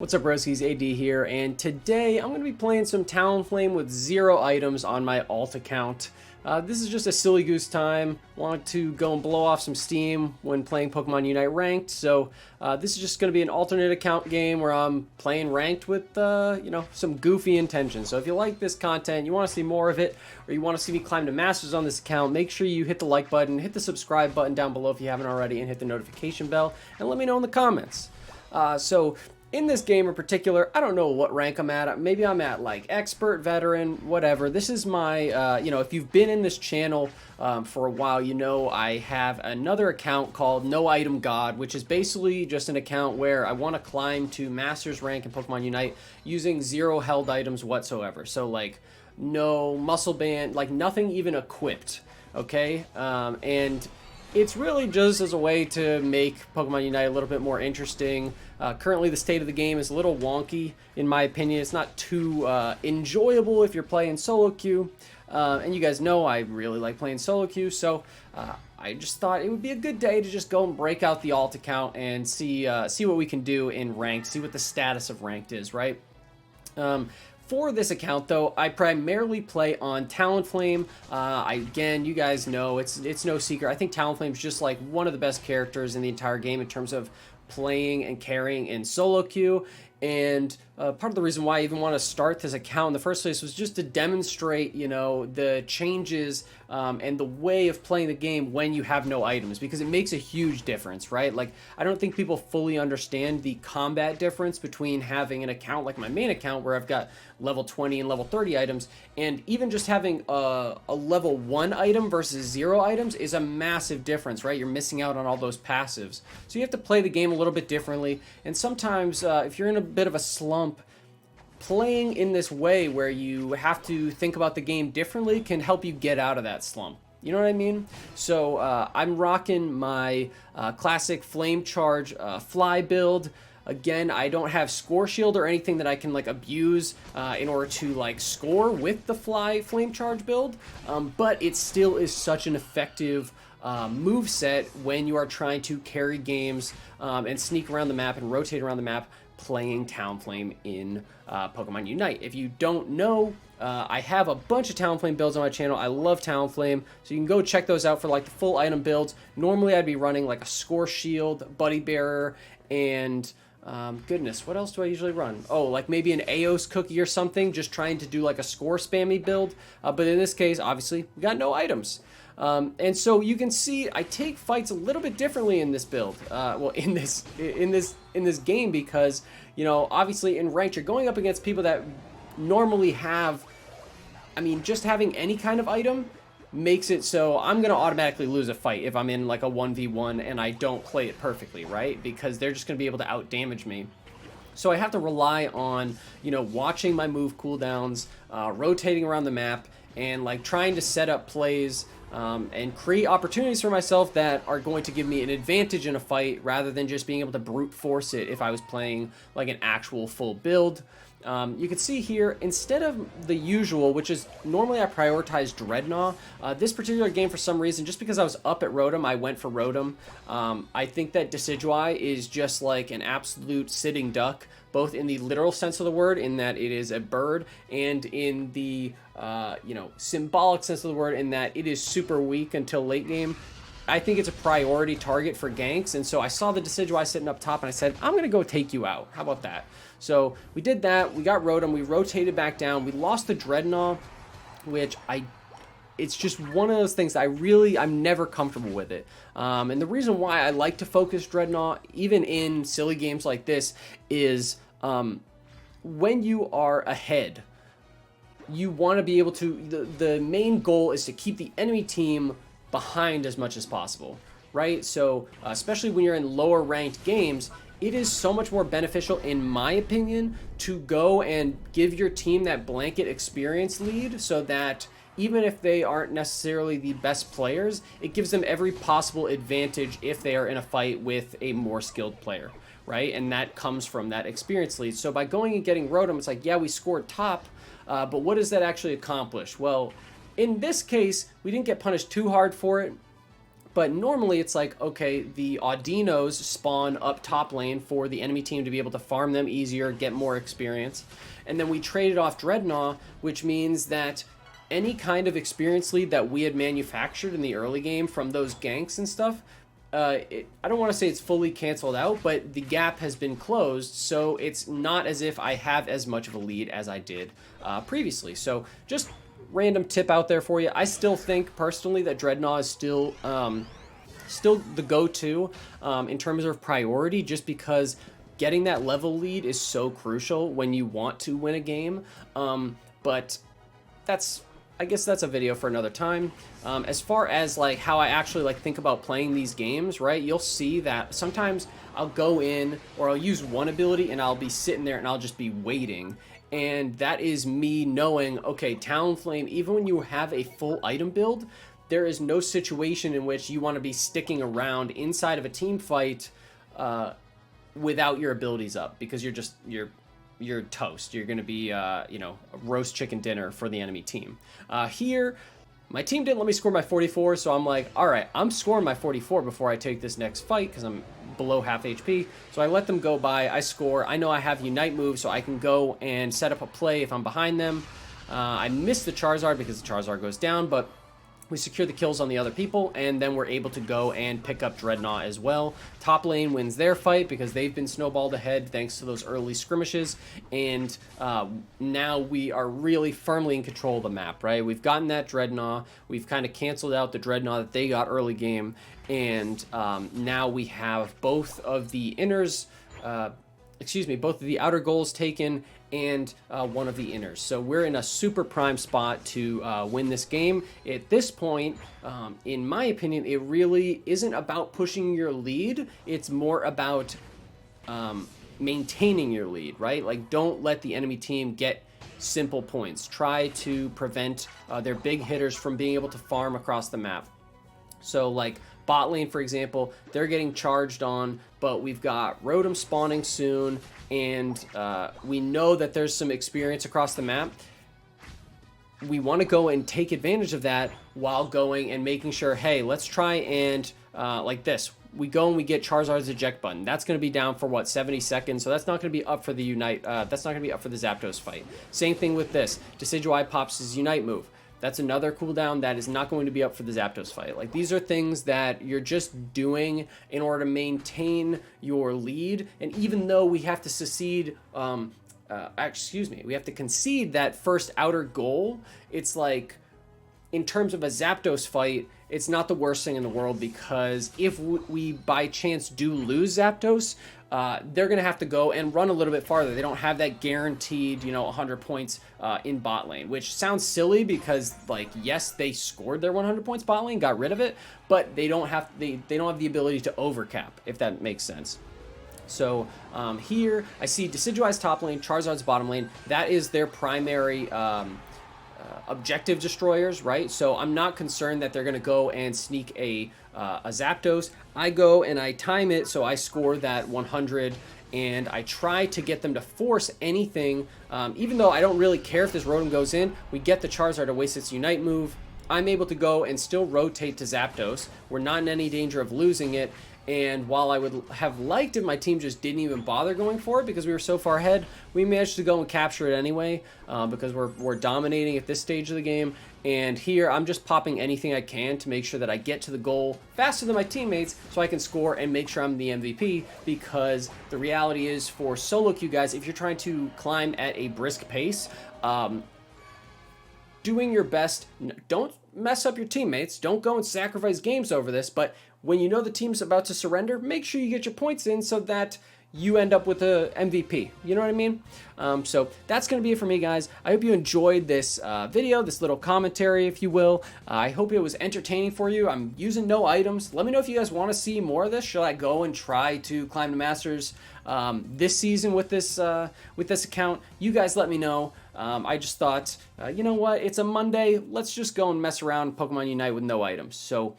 What's up, broskies? AD here, and today I'm going to be playing some Talonflame with 0 items on my alt account. This is just a silly goose time. Want to go and blow off some steam when playing Pokemon Unite Ranked, so this is just going to be an alternate account game where I'm playing Ranked with, some goofy intentions. So if you like this content, you want to see more of it, or you want to see me climb to Masters on this account, make sure you hit the like button, hit the subscribe button down below if you haven't already, and hit the notification bell, and let me know in the comments. In this game in particular, I don't know what rank I'm at. Maybe I'm at like expert, veteran, whatever. This is my, if you've been in this channel for a while, you know I have another account called No Item God, which is basically just an account where I want to climb to Masters rank in Pokemon Unite using 0 held items whatsoever. So like no muscle band, like nothing even equipped, okay? And it's really just as a way to make Pokemon Unite a little bit more interesting. Currently, the state of the game is a little wonky, in my opinion. It's not too enjoyable if you're playing solo queue. And you guys know I really like playing solo queue, so I just thought it would be a good day to just go and break out the alt account and see what we can do in ranked, see what the status of ranked is, right? For this account, though, I primarily play on Talonflame. Again, you guys know, it's no secret. I think Talonflame's just like one of the best characters in the entire game in terms of playing and carrying in solo queue. And part of the reason why I even want to start this account in the first place was just to demonstrate, the changes and the way of playing the game when you have no items, because it makes a huge difference, right? Like, I don't think people fully understand the combat difference between having an account like my main account where I've got level 20 and level 30 items, and even just having a level 1 item versus 0 items is a massive difference, right? You're missing out on all those passives. So you have to play the game a little bit differently, and sometimes if you're in a bit of a slump, playing in this way where you have to think about the game differently can help you get out of that slump. You know what I mean? So I'm rocking my classic Flame Charge fly build. Again, I don't have Score Shield or anything that I can like abuse in order to like score with the Flame Charge build, but it still is such an effective move set when you are trying to carry games and sneak around the map and rotate around the map playing Talonflame in Pokemon Unite. If you don't know, I have a bunch of Talonflame builds on my channel. I love Talonflame, so you can go check those out for like the full item builds. Normally I'd be running like a Score Shield, Buddy Bearer, and goodness, what else do I usually run? Oh, like maybe an Aos cookie or something, just trying to do like a score spammy build. But in this case, obviously, we got no items. And so you can see I take fights a little bit differently in this build. Well, in this game, because obviously in ranked you're going up against people that normally have, just having any kind of item makes it so I'm going to automatically lose a fight if I'm in like a 1v1 and I don't play it perfectly, right? Because they're just going to be able to out damage me. So I have to rely on, watching my move cooldowns, rotating around the map, and like trying to set up plays and create opportunities for myself that are going to give me an advantage in a fight rather than just being able to brute force it if I was playing like an actual full build. You can see here, instead of the usual, which is normally I prioritize Dreadnought, this particular game for some reason, just because I was up at Rotom, I went for Rotom. I think that Decidueye is just like an absolute sitting duck, both in the literal sense of the word, in that it is a bird, and in the, symbolic sense of the word, in that it is super weak until late game. I think it's a priority target for ganks, and so I saw the Decidueye sitting up top, and I said, I'm going to go take you out. How about that? So we did that. We got Rotom. We rotated back down. We lost the Dreadnought, which it's just one of those things I'm never comfortable with it. And the reason why I like to focus Dreadnought, even in silly games like this, is when you are ahead, you want to be able to, the main goal is to keep the enemy team behind as much as possible, right? So especially when you're in lower ranked games, it is so much more beneficial, in my opinion, to go and give your team that blanket experience lead, so that even if they aren't necessarily the best players, it gives them every possible advantage if they are in a fight with a more skilled player, right? And that comes from that experience lead. So by going and getting Rotom, it's like, yeah, we scored top, but what does that actually accomplish? Well, in this case, we didn't get punished too hard for it, but normally it's like, okay, the Audinos spawn up top lane for the enemy team to be able to farm them easier, get more experience. And then we traded off Dreadnought, which means that any kind of experience lead that we had manufactured in the early game from those ganks and stuff, I don't want to say it's fully canceled out, but the gap has been closed, so it's not as if I have as much of a lead as I did previously. So just random tip out there for you. I still think personally that Dreadnought is still the go-to in terms of priority, just because getting that level lead is so crucial when you want to win a game. But I guess that's a video for another time. As far as like how I actually like think about playing these games, right? You'll see that sometimes I'll go in or I'll use one ability and I'll be sitting there and I'll just be waiting. And that is me knowing, okay, Talonflame, even when you have a full item build, there is no situation in which you want to be sticking around inside of a team fight without your abilities up, because you're toast. You're going to be, you know, a roast chicken dinner for the enemy team. Here, my team didn't let me score my 44, so I'm like, all right, I'm scoring my 44 before I take this next fight because I'm below half HP. So I let them go by. I score. I know I have Unite move, so I can go and set up a play if I'm behind them. I missed the Charizard because the Charizard goes down, but we secure the kills on the other people, and then we're able to go and pick up Dreadnought as well. Top lane wins their fight because they've been snowballed ahead thanks to those early skirmishes, and now we are really firmly in control of the map, right? We've gotten that Dreadnought. We've kind of canceled out the Dreadnought that they got early game, and now we have both of the inners, both of the outer goals taken and one of the inners. So we're in a super prime spot to win this game. At this point, in my opinion, it really isn't about pushing your lead. It's more about maintaining your lead, right? Like, don't let the enemy team get simple points. Try to prevent their big hitters from being able to farm across the map. So like bot lane, for example, they're getting charged on, but we've got Rotom spawning soon, and we know that there's some experience across the map. We want to go and take advantage of that while going and making sure, hey, let's try and, like this, we go and we get Charizard's eject button. That's going to be down for, what, 70 seconds, so that's not going to be up for the Unite, that's not going to be up for the Zapdos fight. Same thing with this. Decidueye pops his Unite move. That's another cooldown that is not going to be up for the Zapdos fight. Like, these are things that you're just doing in order to maintain your lead. And even though we have to we have to concede that first outer goal, it's like, in terms of a Zapdos fight, it's not the worst thing in the world, because if we by chance do lose Zapdos, they're going to have to go and run a little bit farther. They don't have that guaranteed, 100 points in bot lane, which sounds silly because, like, yes, they scored their 100 points bot lane, got rid of it, but they don't have the ability to overcap, if that makes sense. So here I see Decidueye's top lane, Charizard's bottom lane. That is their primary objective destroyers, right? So I'm not concerned that they're going to go and sneak a Zapdos. I go and I time it so I score that 100, and I try to get them to force anything, even though I don't really care if this Rotom goes in. We get the Charizard to waste its Unite move. I'm able to go and still rotate to Zapdos. We're not in any danger of losing it. And while I would have liked if my team just didn't even bother going for it because we were so far ahead, we managed to go and capture it anyway, because we're dominating at this stage of the game. And here I'm just popping anything I can to make sure that I get to the goal faster than my teammates so I can score and make sure I'm the MVP, because the reality is, for solo queue guys, if you're trying to climb at a brisk pace, doing your best, don't mess up your teammates, don't go and sacrifice games over this, but when you know the team's about to surrender, make sure you get your points in so that you end up with a MVP. You know what I mean? So that's going to be it for me, guys. I hope you enjoyed this video, this little commentary, if you will. I hope it was entertaining for you. I'm using no items. Let me know if you guys want to see more of this. Should I go and try to climb the Masters this season with this account? You guys let me know. I just thought, you know what? It's a Monday. Let's just go and mess around Pokemon Unite with no items. So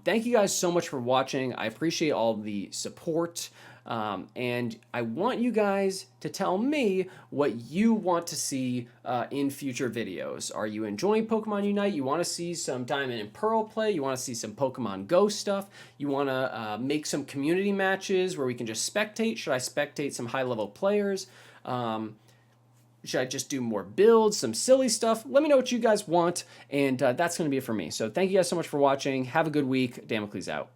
thank you guys so much for watching. I appreciate all the support. And I want you guys to tell me what you want to see in future videos. Are you enjoying Pokemon Unite? You want to see some Diamond and Pearl play? You want to see some Pokemon Go stuff? You want to make some community matches where we can just spectate? Should I spectate some high-level players? Should I just do more builds, some silly stuff? Let me know what you guys want, and that's going to be it for me. So thank you guys so much for watching. Have a good week. Damocles out.